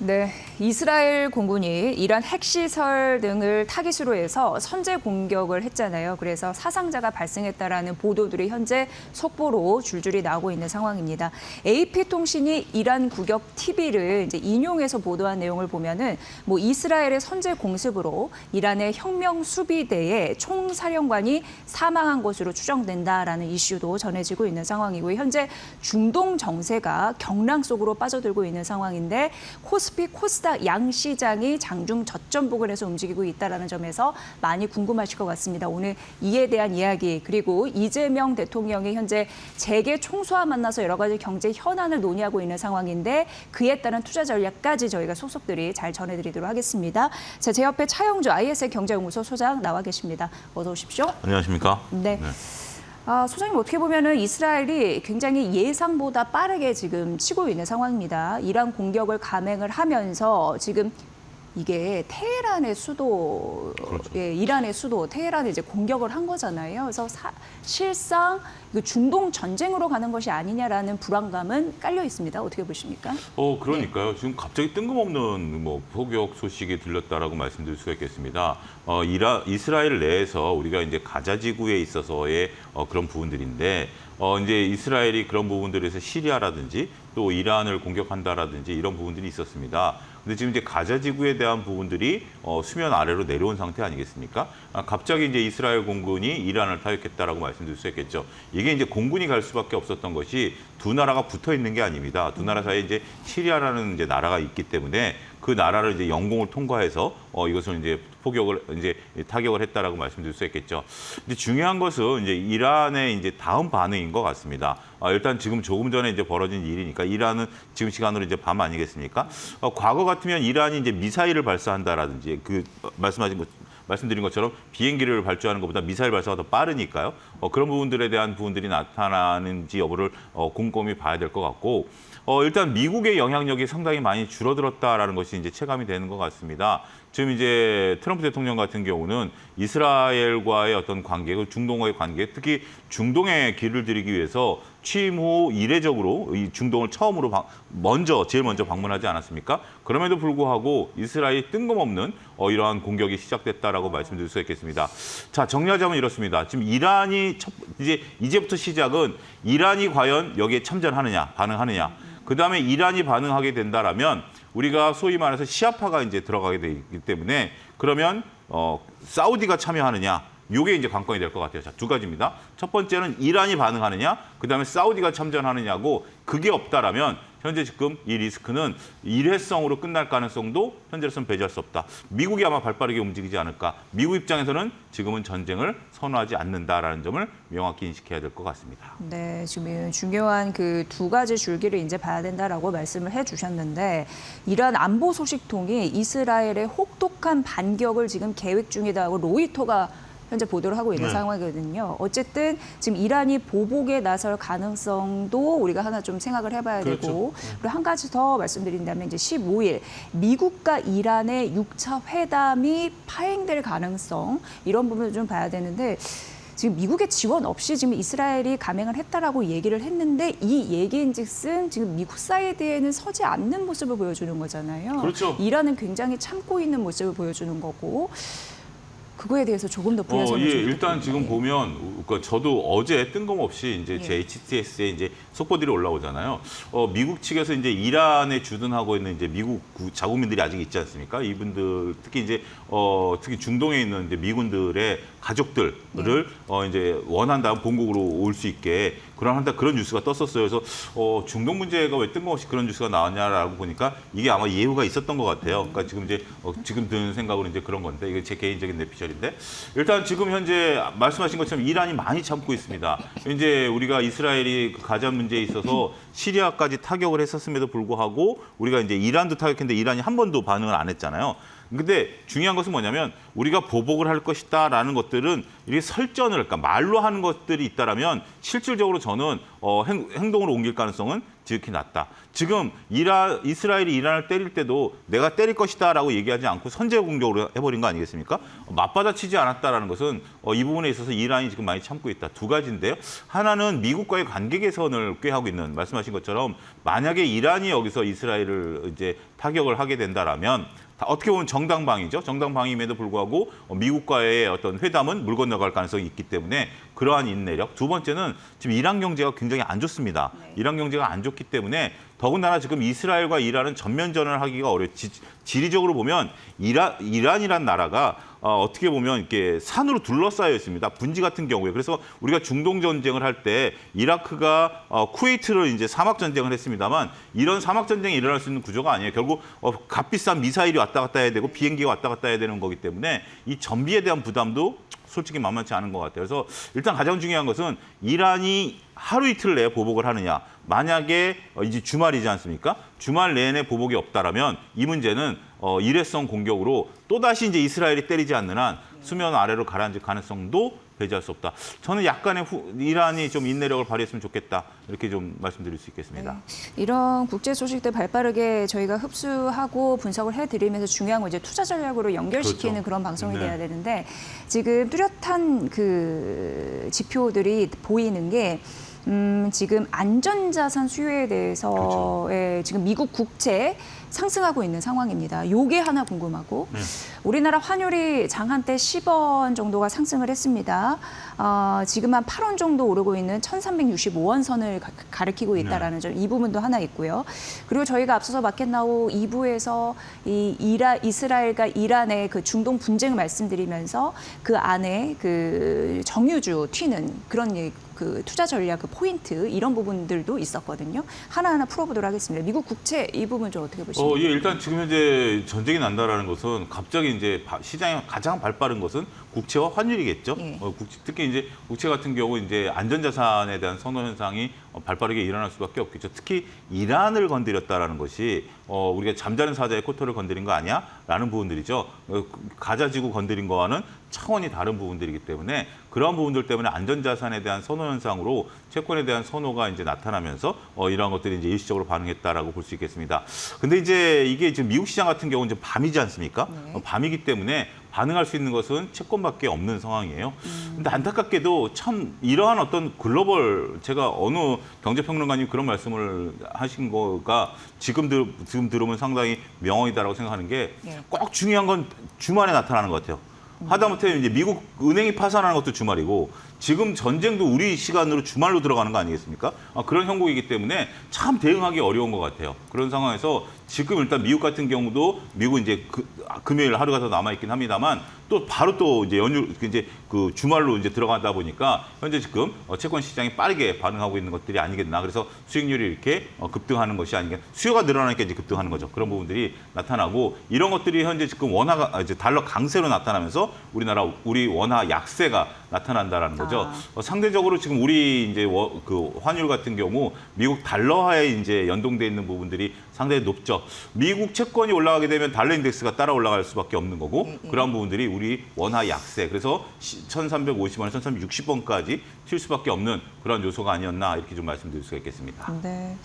네, 이스라엘 공군이 이란 핵시설 등을 타깃으로 해서 선제 공격을 했잖아요. 그래서 사상자가 발생했다라는 보도들이 현재 속보로 줄줄이 나오고 있는 상황입니다. AP통신이 이란 국역 TV를 이제 인용해서 보도한 내용을 보면은 이스라엘의 선제 공습으로 이란의 혁명 수비대의 총사령관이 사망한 것으로 추정된다라는 이슈도 전해지고 있는 상황이고 현재 중동 정세가 경랑 속으로 빠져들고 있는 상황인데 코스피 코스닥 양시장이 장중 저점 부근에서 움직이고 있다는 점에서 많이 궁금하실 것 같습니다. 오늘 이에 대한 이야기 그리고 이재명 대통령이 현재 재계 총수와 만나서 여러 가지 경제 현안을 논의하고 있는 상황인데 그에 따른 투자 전략까지 저희가 속속들이 잘 전해드리도록 하겠습니다. 자, 제 옆에 차영주 IS의 경제연구소 소장 나와 계십니다. 어서 오십시오. 안녕하십니까? 네. 소장님 어떻게 보면은 이스라엘이 굉장히 예상보다 빠르게 지금 치고 있는 상황입니다. 이란 공격을 감행을 하면서 지금 이게 테헤란의 수도, 그렇죠. 예, 이란의 수도 테헤란에 이제 공격을 한 거잖아요. 그래서 실상 이거 중동 전쟁으로 가는 것이 아니냐라는 불안감은 깔려 있습니다. 어떻게 보십니까? 그러니까요. 지금 갑자기 뜬금없는 포격 소식이 들렸다라고 말씀드릴 수가 있겠습니다. 이스라엘 내에서 우리가 이제 가자 지구에 있어서의 그런 부분들인데 이제 이스라엘이 그런 부분들에서 시리아라든지 또 이란을 공격한다라든지 이런 부분들이 있었습니다. 근데 지금 이제 가자 지구에 대한 부분들이 수면 아래로 내려온 상태 아니겠습니까? 갑자기 이제 이스라엘 공군이 이란을 타격했다라고 말씀드릴 수 있겠죠. 이게 이제 공군이 갈 수밖에 없었던 것이 두 나라가 붙어 있는 게 아닙니다. 두 나라 사이에 이제 시리아라는 이제 나라가 있기 때문에 그 나라를 이제 영공을 통과해서 이것을 이제 타격을 했다라고 말씀드릴 수 있겠죠. 근데 중요한 것은 이제 이란의 이제 다음 반응인 것 같습니다. 일단 지금 조금 전에 이제 벌어진 일이니까 이란은 지금 시간으로 이제 밤 아니겠습니까? 과거 같으면 이란이 이제 미사일을 발사한다라든지 말씀드린 것처럼 비행기를 발주하는 것보다 미사일 발사가 더 빠르니까요. 그런 부분들에 대한 부분들이 나타나는지 여부를 곰곰이 봐야 될 것 같고 일단 미국의 영향력이 상당히 많이 줄어들었다라는 것이 이제 체감이 되는 것 같습니다. 지금 이제 트럼프 대통령 같은 경우는 이스라엘과의 어떤 관계, 중동과의 관계, 특히 중동에 길을 들이기 위해서 취임 후 이례적으로 이 중동을 처음으로 제일 먼저 방문하지 않았습니까? 그럼에도 불구하고 이스라엘이 뜬금없는 이러한 공격이 시작됐다라고 말씀드릴 수 있겠습니다. 자, 정리하자면 이렇습니다. 지금 이란이 이제부터 시작은 이란이 과연 여기에 참전하느냐, 반응하느냐. 그다음에 이란이 반응하게 된다라면 우리가 소위 말해서 시아파가 이제 들어가게 되기 때문에 그러면 사우디가 참여하느냐, 이게 이제 관건이 될 것 같아요. 자, 두 가지입니다. 첫 번째는 이란이 반응하느냐, 그다음에 사우디가 참전하느냐고 그게 없다라면 현재 지금 이 리스크는 일회성으로 끝날 가능성도 현재로서는 배제할 수 없다. 미국이 아마 발빠르게 움직이지 않을까. 미국 입장에서는 지금은 전쟁을 선호하지 않는다라는 점을 명확히 인식해야 될 것 같습니다. 네, 지금 중요한 그 두 가지 줄기를 이제 봐야 된다라고 말씀을 해주셨는데 이란 안보 소식통이 이스라엘의 혹독한 반격을 지금 계획 중이다고 로이터가 현재 보도를 하고 있는 상황이거든요. 어쨌든 지금 이란이 보복에 나설 가능성도 우리가 하나 좀 생각을 해봐야 되고 그리고 한 가지 더 말씀드린다면 이제 15일 미국과 이란의 6차 회담이 파행될 가능성 이런 부분을 좀 봐야 되는데 지금 미국의 지원 없이 지금 이스라엘이 감행을 했다라고 얘기를 했는데 이 얘기인즉슨 지금 미국 사이드에는 서지 않는 모습을 보여주는 거잖아요. 그렇죠. 이란은 굉장히 참고 있는 모습을 보여주는 거고. 그거에 대해서 조금 더 부여점을 일단 지금 보면 저도 어제 뜬금없이 이제 제 HTS에 이제 속보들이 올라오잖아요. 미국 측에서 이제 이란에 주둔하고 있는 이제 미국 자국민들이 아직 있지 않습니까? 이분들 특히 중동에 있는 이제 미군들의 가족들을 이제 원한다면 본국으로 올 수 있게 그런 뉴스가 떴었어요. 그래서 중동 문제가 왜 뜬금없이 그런 뉴스가 나왔냐라고 보니까 이게 아마 예후가 있었던 것 같아요. 그러니까 지금 드는 생각으로 이제 그런 건데 이게 제 개인적인 내피셜인데 일단 지금 현재 말씀하신 것처럼 이란이 많이 참고 있습니다. 이제 우리가 이스라엘이 그 가자 문제에 있어서 시리아까지 타격을 했었음에도 불구하고 우리가 이제 이란도 타격했는데 이란이 한 번도 반응을 안 했잖아요. 근데 중요한 것은 뭐냐면 우리가 보복을 할 것이다라는 것들은 이게 설전을 그러니까 말로 하는 것들이 있다라면 실질적으로 저는 행동으로 옮길 가능성은 지극히 낮다. 지금 이스라엘이 이란을 때릴 때도 내가 때릴 것이다라고 얘기하지 않고 선제 공격으로 해버린 거 아니겠습니까? 맞받아치지 않았다라는 것은 이 부분에 있어서 이란이 지금 많이 참고 있다. 두 가지인데요. 하나는 미국과의 관계 개선을 꾀하고 있는, 말씀하신 것처럼 만약에 이란이 여기서 이스라엘을 이제 타격을 하게 된다라면 어떻게 보면 정당방위죠. 정당방위임에도 불구하고 미국과의 어떤 회담은 물 건너갈 가능성이 있기 때문에 그러한 인내력. 두 번째는 지금 이란 경제가 굉장히 안 좋습니다. 네. 이란 경제가 안 좋기 때문에 더군다나 지금 이스라엘과 이란은 전면전을 하기가 어려워요. 지리적으로 보면 이란이란 나라가 어떻게 보면 이렇게 산으로 둘러싸여 있습니다. 분지 같은 경우에. 그래서 우리가 중동 전쟁을 할 때 이라크가 쿠웨이트를 이제 사막 전쟁을 했습니다만 이런 사막 전쟁이 일어날 수 있는 구조가 아니에요. 결국 값비싼 미사일이 왔다 갔다 해야 되고 비행기가 왔다 갔다 해야 되는 거기 때문에 이 전비에 대한 부담도 솔직히 만만치 않은 것 같아요. 그래서 일단 가장 중요한 것은 이란이 하루 이틀 내에 보복을 하느냐. 만약에 이제 주말이지 않습니까? 주말 내내 보복이 없다라면 이 문제는 일회성 공격으로 또다시 이제 이스라엘이 때리지 않는 한 수면 아래로 가라앉을 가능성도 배제할 수 없다. 저는 약간의 이란이 좀 인내력을 발휘했으면 좋겠다. 이렇게 좀 말씀드릴 수 있겠습니다. 네. 이런 국제 소식들 발빠르게 저희가 흡수하고 분석을 해드리면서 중요한 건 이제 투자 전략으로 연결시키는 그렇죠. 그런 방송이 네. 돼야 되는데 지금 뚜렷한 그 지표들이 보이는 게 지금 안전자산 수요에 대해서 그렇죠. 지금 미국 국채 상승하고 있는 상황입니다. 요게 하나 궁금하고 우리나라 환율이 장한 때 10원 정도가 상승을 했습니다. 지금 한 8원 정도 오르고 있는 1,365원 선을 가리키고 있다라는 점, 이 부분도 하나 있고요. 그리고 저희가 앞서서 마켓나우 2부에서 이스라엘과 이란의 그 중동 분쟁을 말씀드리면서 그 안에 그 정유주 튀는 그런 그 투자 전략, 그 포인트 이런 부분들도 있었거든요. 하나하나 풀어보도록 하겠습니다. 미국 국채 이 부분 좀 어떻게 보십니까? 예, 일단 지금 현재 전쟁이 난다라는 것은 갑자기 이제 시장에 가장 발빠른 것은 국채와 환율이겠죠. 예. 특히 이제 국채 같은 경우 이제 안전자산에 대한 선호 현상이 발빠르게 일어날 수밖에 없겠죠. 특히 이란을 건드렸다라는 것이 우리가 잠자는 사자의 코털을 건드린 거 아니야?라는 부분들이죠. 가자지구 건드린 거와는 차원이 다른 부분들이기 때문에 그러한 부분들 때문에 안전자산에 대한 선호 현상으로 채권에 대한 선호가 이제 나타나면서 이러한 것들이 이제 일시적으로 반응했다라고 볼 수 있겠습니다. 근데 이제 이게 지금 미국 시장 같은 경우는 이제 밤이지 않습니까? 네. 밤이기 때문에 반응할 수 있는 것은 채권밖에 없는 상황이에요. 근데 안타깝게도 참 이러한 어떤 글로벌, 제가 어느 경제평론가님 그런 말씀을 하신 거가 지금 들으면 상당히 명언이다라고 생각하는 게 꼭 중요한 건 주말에 나타나는 것 같아요. 하다못해 이제 미국 은행이 파산하는 것도 주말이고 지금 전쟁도 우리 시간으로 주말로 들어가는 거 아니겠습니까? 그런 형국이기 때문에 참 대응하기 어려운 것 같아요. 그런 상황에서 지금 일단 미국 같은 경우도 미국 이제 금요일 하루가 더 남아 있긴 합니다만 또 바로 또 이제 그 주말로 이제 들어가다 보니까 현재 지금 채권 시장이 빠르게 반응하고 있는 것들이 아니겠나. 그래서 수익률이 이렇게 급등하는 것이 아니겠나. 수요가 늘어나니까 이제 급등하는 거죠. 그런 부분들이 나타나고 이런 것들이 현재 지금 원화가 이제 달러 강세로 나타나면서 우리 원화 약세가 나타난다라는 거죠. 상대적으로 지금 우리 이제 그 환율 같은 경우 미국 달러화에 이제 연동돼 있는 부분들이 상당히 높죠. 미국 채권이 올라가게 되면 달러 인덱스가 따라 올라갈 수밖에 없는 거고 그러한 부분들이 우리 원화 약세. 그래서 1,350원, 1,360원까지 튈 수밖에 없는 그런 요소가 아니었나 이렇게 좀 말씀드릴 수가 있겠습니다. 네.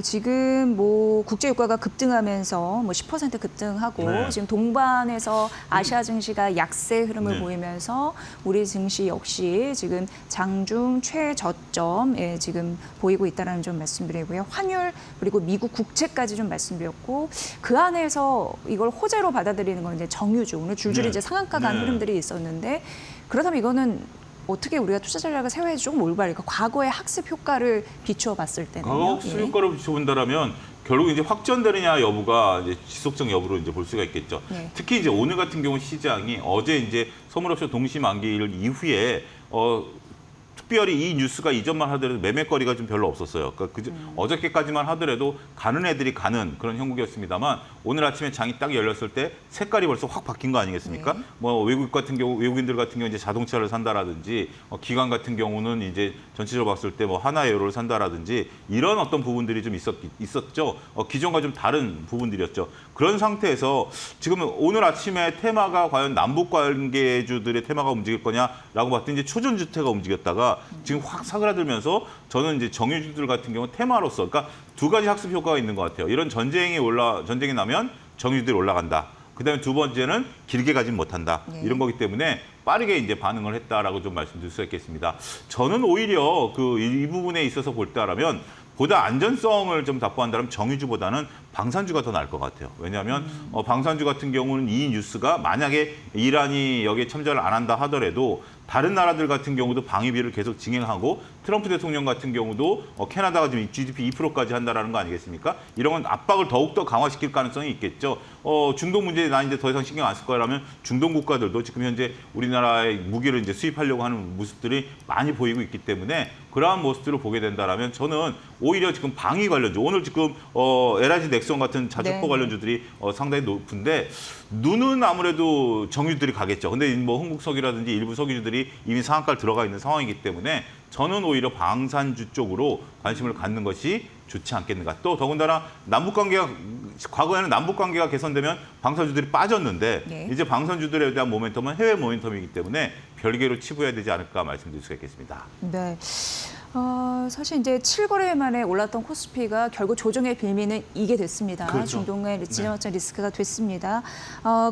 지금 뭐 국제 유가가 급등하면서 뭐 10% 급등하고 네. 지금 동반해서 아시아 증시가 약세 흐름을 네. 보이면서 우리 증시 역시 지금 장중 최저점에 지금 보이고 있다는 점 말씀드리고요. 환율 그리고 미국 국채까지 좀 말씀드렸고 그 안에서 이걸 호재로 받아들이는 건 이제 정유주 오늘 줄줄이 네. 이제 상한가 간 네. 흐름들이 있었는데 그렇다면 이거는 어떻게 우리가 투자 전략을 세워야 좀 올바를까? 과거의 학습 효과를 비추어 봤을 때는요. 학습 효과로 비춰본다라면 결국 이제 확전되느냐 여부가 이제 지속적 여부로 이제 볼 수가 있겠죠. 네. 특히 이제 오늘 같은 경우 시장이 어제 이제 선물옵션 동시 만기일 이후에 특별히 이 뉴스가 이전만 하더라도 매매거리가 좀 별로 없었어요. 그러니까 어저께까지만 하더라도 가는 애들이 가는 그런 형국이었습니다만 오늘 아침에 장이 딱 열렸을 때 색깔이 벌써 확 바뀐 거 아니겠습니까? 네. 뭐 외국인들 같은 경우 이제 자동차를 산다라든지 기관 같은 경우는 이제 전체적으로 봤을 때 뭐 하나에어로를 산다라든지 이런 어떤 부분들이 좀 있었죠. 기존과 좀 다른 부분들이었죠. 그런 상태에서 지금 오늘 아침에 테마가 과연 남북 관계주들의 테마가 움직일 거냐라고 봤더니 이제 초전주택가 움직였다가 있다가 지금 확 사그라들면서 저는 이제 정유주들 같은 경우 테마로서 그러니까 두 가지 학습 효과가 있는 것 같아요. 이런 전쟁이 나면 정유주들이 올라간다. 그다음에 두 번째는 길게 가진 못한다. 네. 이런 거기 때문에 빠르게 이제 반응을 했다라고 좀 말씀드릴 수 있겠습니다. 저는 오히려 그 이 부분에 있어서 볼 때라면 보다 안전성을 좀 답보한다면 정유주보다는 방산주가 더 나을 것 같아요. 왜냐하면 방산주 같은 경우는 이 뉴스가 만약에 이란이 여기에 참전을 안 한다 하더라도 다른 나라들 같은 경우도 방위비를 계속 진행하고 트럼프 대통령 같은 경우도 캐나다가 지금 GDP 2%까지 한다라는 거 아니겠습니까? 이런 건 압박을 더욱더 강화시킬 가능성이 있겠죠. 중동 문제에 나 이제 더 이상 신경 안 쓸 거라면 중동 국가들도 지금 현재 우리나라의 무기를 이제 수입하려고 하는 모습들이 많이 보이고 있기 때문에 그러한 모습들을 보게 된다라면 저는 오히려 지금 방위 관련주 오늘 지금 LIG 넥슨 같은 자주포 네. 관련주들이 상당히 높은데 눈은 아무래도 정유들이 가겠죠. 근데 뭐 흥국석유라든지 일부 석유주들이 이미 상한가를 들어가 있는 상황이기 때문에 저는 오히려 방산주 쪽으로 관심을 갖는 것이 좋지 않겠는가. 또 더군다나 과거에는 남북 관계가 개선되면 방산주들이 빠졌는데 네. 이제 방산주들에 대한 모멘텀은 해외 모멘텀이기 때문에 별개로 치부해야 되지 않을까 말씀드릴 수가 있겠습니다. 네. 사실 이제 7거래일 만에 올랐던 코스피가 결국 조정의 빌미는 이게 됐습니다. 그렇죠. 중동의 지정학적 리스크가 됐습니다.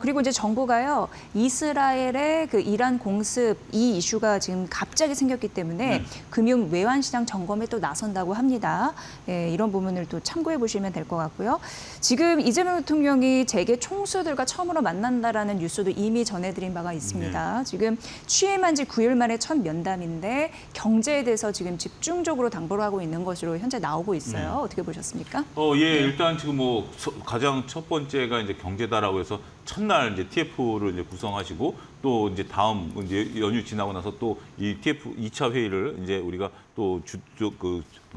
그리고 이제 정부가요, 이스라엘의 그 이란 공습 이 이슈가 지금 갑자기 생겼기 때문에 금융 외환 시장 점검에 또 나선다고 합니다. 예, 이런 부분을 또 참고해 보시면 될 것 같고요. 지금 이재명 대통령이 재계 총수들과 처음으로 만난다라는 뉴스도 이미 전해드린 바가 있습니다. 지금 취임한 지 9일 만에 첫 면담인데 경제에 대해서 지금 집중적으로 당부를 하고 있는 것으로 현재 나오고 있어요. 어떻게 보셨습니까? 일단 지금 뭐 가장 첫 번째가 이제 경제다라고 해서 첫날 이제 TF를 이제 구성하시고 또 이제 다음 이제 연휴 지나고 나서 또 이 TF 2차 회의를 이제 우리가 또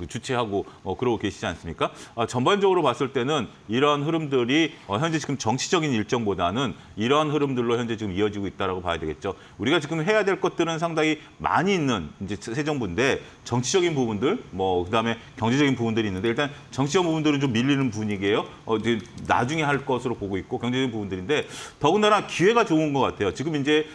주최하고 그러고 계시지 않습니까? 전반적으로 봤을 때는 이러한 흐름들이 현재 지금 정치적인 일정보다는 이러한 흐름들로 현재 지금 이어지고 있다라고 봐야 되겠죠. 우리가 지금 해야 될 것들은 상당히 많이 있는 이제 새 정부인데 정치적인 부분들 그다음에 경제적인 부분들이 있는데 일단 정치적 부분들은 좀 밀리는 분위기예요. 이제 나중에 할 것으로 보고 있고 경제적인 부분들인데 더군다나 기회가 좋은 것 같아요. 지금 이제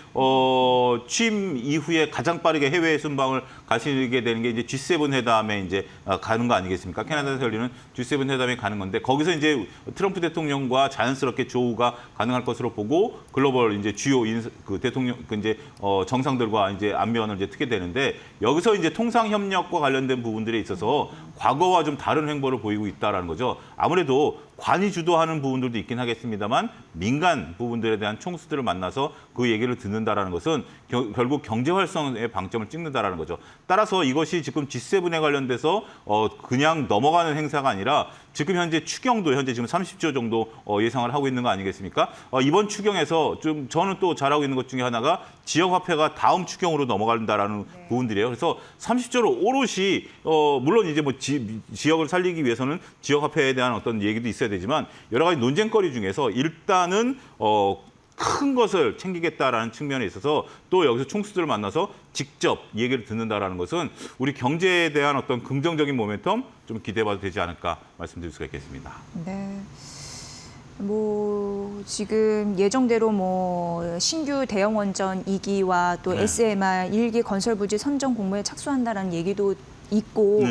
취임 이후에 가장 빠르게 해외 순방을 가시게 되는 게 이제 G7 회담에 이제 가는 거 아니겠습니까? 캐나다에서 열리는 G7 회담에 가는 건데 거기서 이제 트럼프 대통령과 자연스럽게 조우가 가능할 것으로 보고 글로벌 이제 주요 대통령 이제 정상들과 이제 안면을 이제 트게 되는데 여기서 이제 통상 협력과 관련된 부분들에 있어서 과거와 좀 다른 행보를 보이고 있다라는 거죠. 아무래도 관이 주도하는 부분들도 있긴 하겠습니다만 민간 부분들에 대한 총수들을 만나서 그 얘기를 듣는다라는 것은 결국 경제 활성에 방점을 찍는다라는 거죠. 따라서 이것이 지금 G7에 관련돼서 그냥 넘어가는 행사가 아니라 지금 현재 추경도 현재 지금 30조 정도 예상을 하고 있는 거 아니겠습니까? 이번 추경에서 좀 저는 또 잘하고 있는 것 중에 하나가 지역 화폐가 다음 추경으로 넘어간다라는 부분들이에요. 그래서 30조를 오롯이 물론 이제 뭐 지역을 살리기 위해서는 지역 화폐에 대한 어떤 얘기도 있어야 되지만 여러 가지 논쟁거리 중에서 일단은 큰 것을 챙기겠다라는 측면에 있어서 또 여기서 총수들을 만나서 직접 얘기를 듣는다라는 것은 우리 경제에 대한 어떤 긍정적인 모멘텀 좀 기대해봐도 되지 않을까 말씀드릴 수가 있겠습니다. 네. 지금 예정대로 신규 대형 원전 2기와 또 SMR 1기 건설 부지 선정 공모에 착수한다라는 얘기도 있고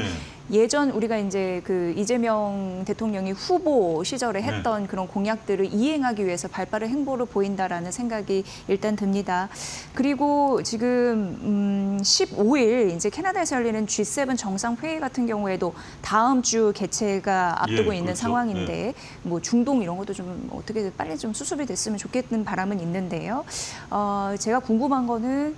예전 우리가 이제 그 이재명 대통령이 후보 시절에 했던 그런 공약들을 이행하기 위해서 발빠른 행보를 보인다라는 생각이 일단 듭니다. 그리고 지금 15일 이제 캐나다에서 열리는 G7 정상 회의 같은 경우에도 다음 주 개최가 앞두고 있는 그렇죠. 상황인데 중동 이런 것도 좀 어떻게 빨리 좀 수습이 됐으면 좋겠는 바람은 있는데요. 제가 궁금한 거는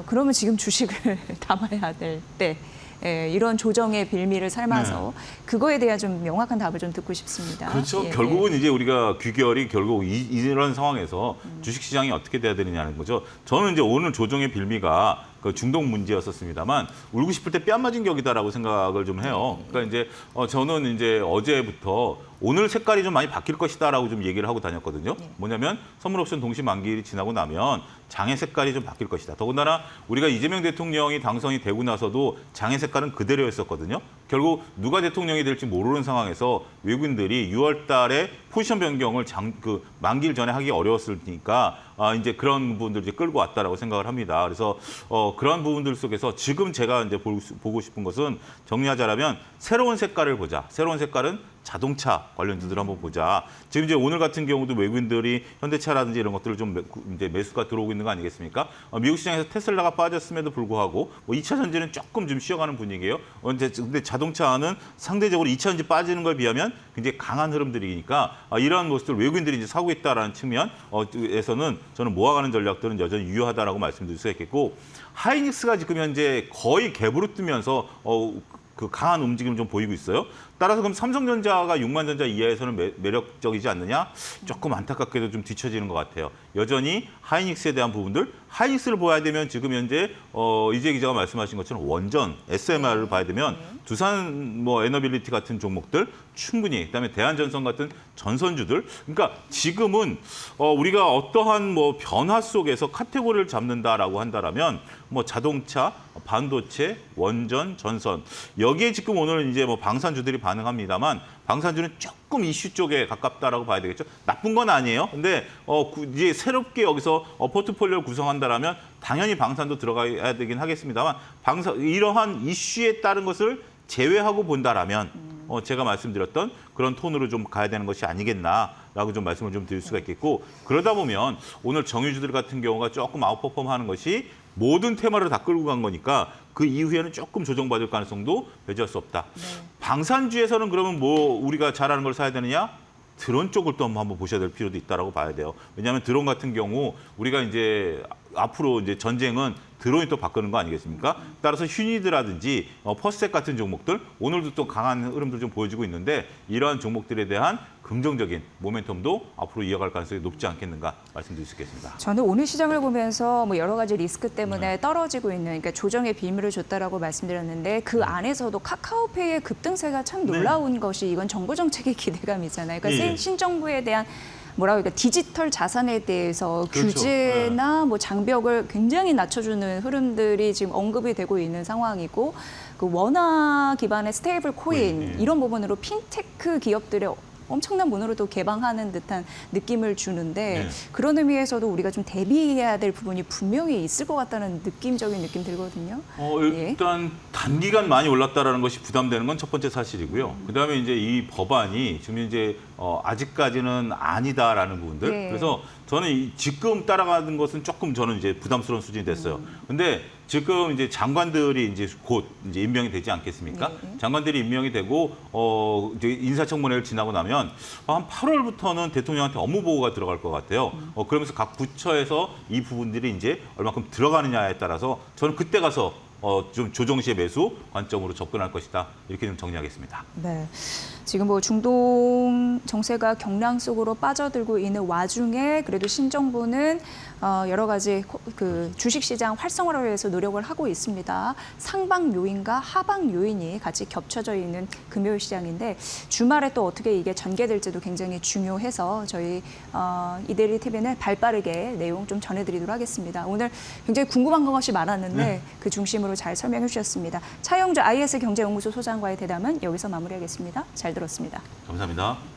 그러면 지금 주식을 담아야 될 때. 이런 조정의 빌미를 삶아서 그거에 대한 좀 명확한 답을 좀 듣고 싶습니다. 그렇죠. 결국은 이제 우리가 귀결이 결국 이런 상황에서 주식시장이 어떻게 돼야 되느냐는 거죠. 저는 이제 오늘 조정의 빌미가 그 중동 문제였었습니다만 울고 싶을 때 뺨 맞은 격이다라고 생각을 좀 해요. 그러니까 이제 저는 이제 어제부터 오늘 색깔이 좀 많이 바뀔 것이다라고 좀 얘기를 하고 다녔거든요. 뭐냐면 선물 옵션 동시 만기일이 지나고 나면 장의 색깔이 좀 바뀔 것이다. 더군다나 우리가 이재명 대통령이 당선이 되고 나서도 장의 색깔은 그대로였었거든요. 결국 누가 대통령이 될지 모르는 상황에서 외국인들이 6월 달에 포지션 변경을 만기일 전에 하기 어려웠으니까 이제 그런 부분들 이제 끌고 왔다라고 생각을 합니다. 그래서 그런 부분들 속에서 지금 제가 이제 보고 싶은 것은 정리하자면 새로운 색깔을 보자. 새로운 색깔은 자동차 관련주들 한번 보자. 지금 이제 오늘 같은 경우도 외국인들이 현대차라든지 이런 것들을 좀 이제 매수가 들어오고 있는 거 아니겠습니까? 미국 시장에서 테슬라가 빠졌음에도 불구하고 뭐 2차 전지는 조금 좀 쉬어가는 분위기예요. 근데 자동차는 상대적으로 2차 전지 빠지는 걸 비하면 굉장히 강한 흐름들이니까 이러한 모습들 외국인들이 이제 사고 있다라는 측면에서는 저는 모아가는 전략들은 여전히 유효하다라고 말씀드릴 수 있겠고 하이닉스가 지금 현재 거의 갭으로 뜨면서 그 강한 움직임을 좀 보이고 있어요. 따라서 그럼 삼성전자가 6만 전자 이하에서는 매력적이지 않느냐? 조금 안타깝게도 좀 뒤처지는 것 같아요. 여전히 하이닉스에 대한 부분들, 하이닉스를 봐야 되면 지금 현재 이재 기자가 말씀하신 것처럼 원전, SMR을 봐야 되면 두산 에너빌리티 같은 종목들 충분히, 그다음에 대한전선 같은 전선주들. 그러니까 지금은 우리가 어떠한 변화 속에서 카테고리를 잡는다라고 한다라면 자동차, 반도체, 원전, 전선 여기에 지금 오늘 이제 방산주들이 반응합니다만 방산주는 조금 이슈 쪽에 가깝다라고 봐야 되겠죠. 나쁜 건 아니에요. 근데 이제 새롭게 여기서 포트폴리오를 구성한다라면 당연히 방산도 들어가야 되긴 하겠습니다만 이러한 이슈에 따른 것을 제외하고 본다라면 제가 말씀드렸던 그런 톤으로 좀 가야 되는 것이 아니겠나라고 좀 말씀을 좀 드릴 수가 있겠고 그러다 보면 오늘 정유주들 같은 경우가 조금 아웃퍼폼하는 것이 모든 테마를 다 끌고 간 거니까 그 이후에는 조금 조정받을 가능성도 배제할 수 없다. 네. 방산주에서는 그러면 우리가 잘하는 걸 사야 되느냐? 드론 쪽을 또 한번 보셔야 될 필요도 있다라고 봐야 돼요. 왜냐하면 드론 같은 경우 우리가 이제 앞으로 이제 전쟁은 드론이 또 바꾸는 거 아니겠습니까? 따라서 휴니드라든지 퍼스텍 같은 종목들 오늘도 또 강한 흐름들 좀 보여주고 있는데 이러한 종목들에 대한 긍정적인 모멘텀도 앞으로 이어갈 가능성이 높지 않겠는가 말씀드릴 수 있겠습니다. 저는 오늘 시장을 보면서 여러 가지 리스크 때문에 떨어지고 있는 그러니까 조정의 비밀을 줬다라고 말씀드렸는데 그 안에서도 카카오페이의 급등세가 참 놀라운 것이 이건 정부 정책의 기대감이잖아요. 그러니까 신정부에 대한 디지털 자산에 대해서 그렇죠. 규제나 장벽을 굉장히 낮춰주는 흐름들이 지금 언급이 되고 있는 상황이고 그 원화 기반의 스테이블 코인 이런 부분으로 핀테크 기업들의 엄청난 문으로도 개방하는 듯한 느낌을 주는데 그런 의미에서도 우리가 좀 대비해야 될 부분이 분명히 있을 것 같다는 느낌적인 느낌 들거든요. 일단 단기간 많이 올랐다라는 것이 부담되는 건 첫 번째 사실이고요. 그다음에 이제 이 법안이 지금 이제 아직까지는 아니다라는 부분들. 그래서 저는 지금 따라가는 것은 조금 저는 이제 부담스러운 수준이 됐어요. 근데 지금 이제 장관들이 이제 곧 이제 임명이 되지 않겠습니까? 장관들이 임명이 되고 이제 인사청문회를 지나고 나면 한 8월부터는 대통령한테 업무 보고가 들어갈 것 같아요. 그러면서 각 부처에서 이 부분들이 이제 얼마큼 들어가느냐에 따라서 저는 그때 가서 좀 조정 시의 매수 관점으로 접근할 것이다. 이렇게 좀 정리하겠습니다. 네. 지금 중동 정세가 경랑 속으로 빠져들고 있는 와중에 그래도 신정부는 여러 가지 그 주식시장 활성화를 위해서 노력을 하고 있습니다. 상방 요인과 하방 요인이 같이 겹쳐져 있는 금요일 시장인데 주말에 또 어떻게 이게 전개될지도 굉장히 중요해서 저희 이데일리 TV는 발빠르게 내용 좀 전해드리도록 하겠습니다. 오늘 굉장히 궁금한 것이 많았는데 그 중심으로 잘 설명해 주셨습니다. 차영주 IS 경제연구소 소장과의 대담은 여기서 마무리하겠습니다. 잘 들었습니다. 감사합니다.